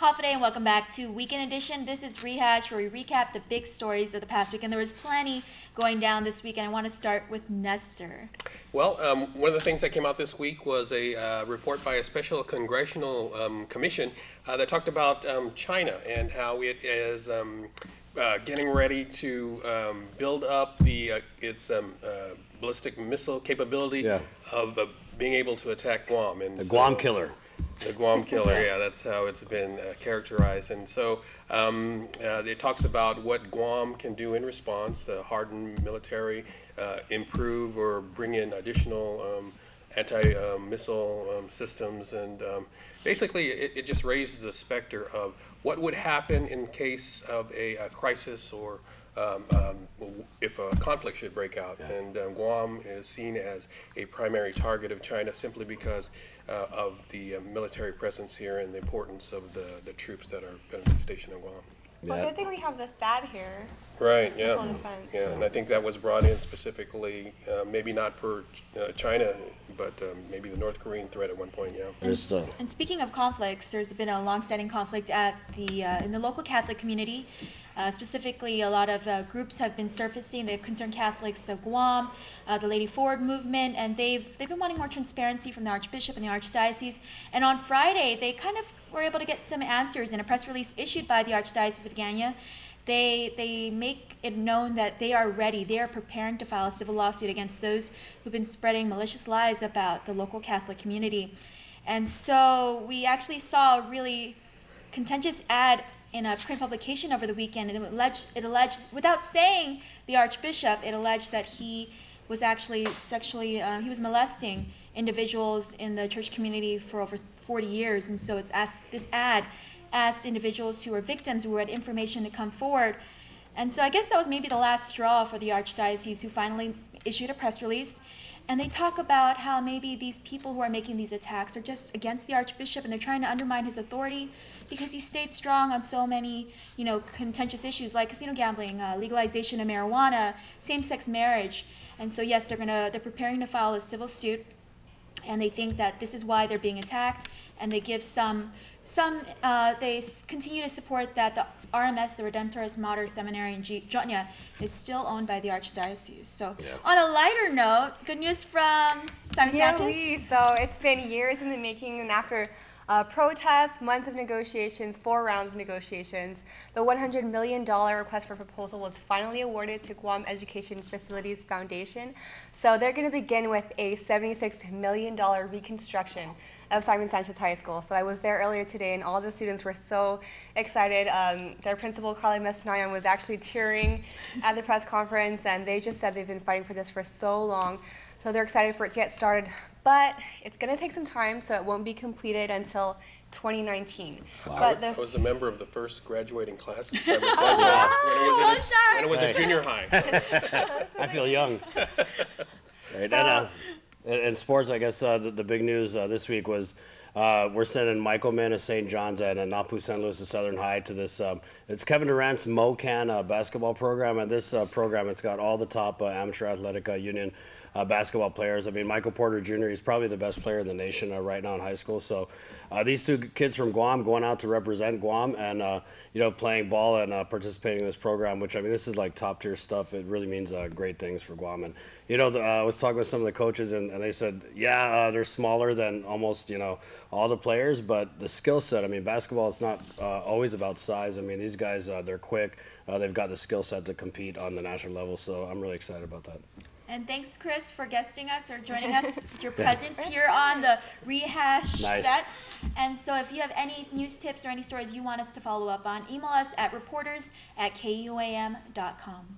Hafa and welcome back to Weekend Edition. This is Rehash, where we recap the big stories of the past week, and there was plenty going down this week, and I want to start with Nestor. Well, one of the things that came out this week was a report by a special congressional commission that talked about China and how it is getting ready to build up its ballistic missile capability of being able to attack Guam. And the Guam killer. The Guam killer, yeah, that's how it's been characterized. And so it talks about what Guam can do in response, harden military, improve or bring in additional anti-missile systems. And basically, it just raises the specter of what would happen in case of a crisis or if a conflict should break out. And Guam is seen as a primary target of China simply because of the military presence here and the importance of the troops that are going to be stationed in Guam. Well, good thing we have the THAAD here. Right, yeah. Yeah, and I think that was brought in specifically, maybe not for China, but maybe the North Korean threat at one point, yeah. And speaking of conflicts, there's been a long-standing conflict at in the local Catholic community. Specifically, a lot of groups have been surfacing. The Concerned Catholics of Guam, the Lady Forward movement, and they've been wanting more transparency from the Archbishop and the Archdiocese. And on Friday, they kind of were able to get some answers in a press release issued by the Archdiocese of Ganya. They make it known that they are ready. They are preparing to file a civil lawsuit against those who've been spreading malicious lies about the local Catholic community. And so we actually saw a really contentious ad in a print publication over the weekend, and it alleged, without saying the Archbishop, it alleged that he was actually sexually, he was molesting individuals in the church community for over 40 years. And so this ad asked individuals who were victims, who had information, to come forward. And so I guess that was maybe the last straw for the Archdiocese, who finally issued a press release. And they talk about how maybe these people who are making these attacks are just against the Archbishop, and they're trying to undermine his authority because he stayed strong on so many, contentious issues like casino gambling, legalization of marijuana, same-sex marriage. And so yes, they're preparing to file a civil suit, and they think that this is why they're being attacked. And they give they continue to support that the RMS, the Redemptorist Mater Seminary in Jotnya, is still owned by the Archdiocese. So on a lighter note, good news from Simon Sanchez. So it's been years in the making, and after protests, months of negotiations, 4 rounds of negotiations, the $100 million request for proposal was finally awarded to Guam Education Facilities Foundation. So they're going to begin with a $76 million reconstruction of Simon Sanchez High School. So I was there earlier today, and all the students were so excited. Their principal, Carly Messanayan, was actually cheering at the press conference, and they just said they've been fighting for this for so long. So they're excited for it to get started. But it's going to take some time, so it won't be completed until 2019. Wow. I was a member of the first graduating class of Simon Sanchez when it was a junior high. I feel young. Right. In sports, I guess the big news this week was we're sending Michael Mann of St. John's and Napu St. Louis of Southern High to this. It's Kevin Durant's MoCan basketball program, and this program, it's got all the top amateur athletic union basketball players. I mean, Michael Porter Jr., he's probably the best player in the nation right now in high school. So these 2 kids from Guam going out to represent Guam and, playing ball and participating in this program, which, I mean, this is like top tier stuff. It really means great things for Guam. And, I was talking with some of the coaches, and they said, they're smaller than almost, all the players, but the skill set, I mean, basketball is not always about size. I mean, these guys, they're quick. They've got the skill set to compete on the national level. So I'm really excited about that. And thanks, Chris, for guesting us or joining us with your presence here on the Rehash set. And so if you have any news tips or any stories you want us to follow up on, email us at reporters@kuam.com.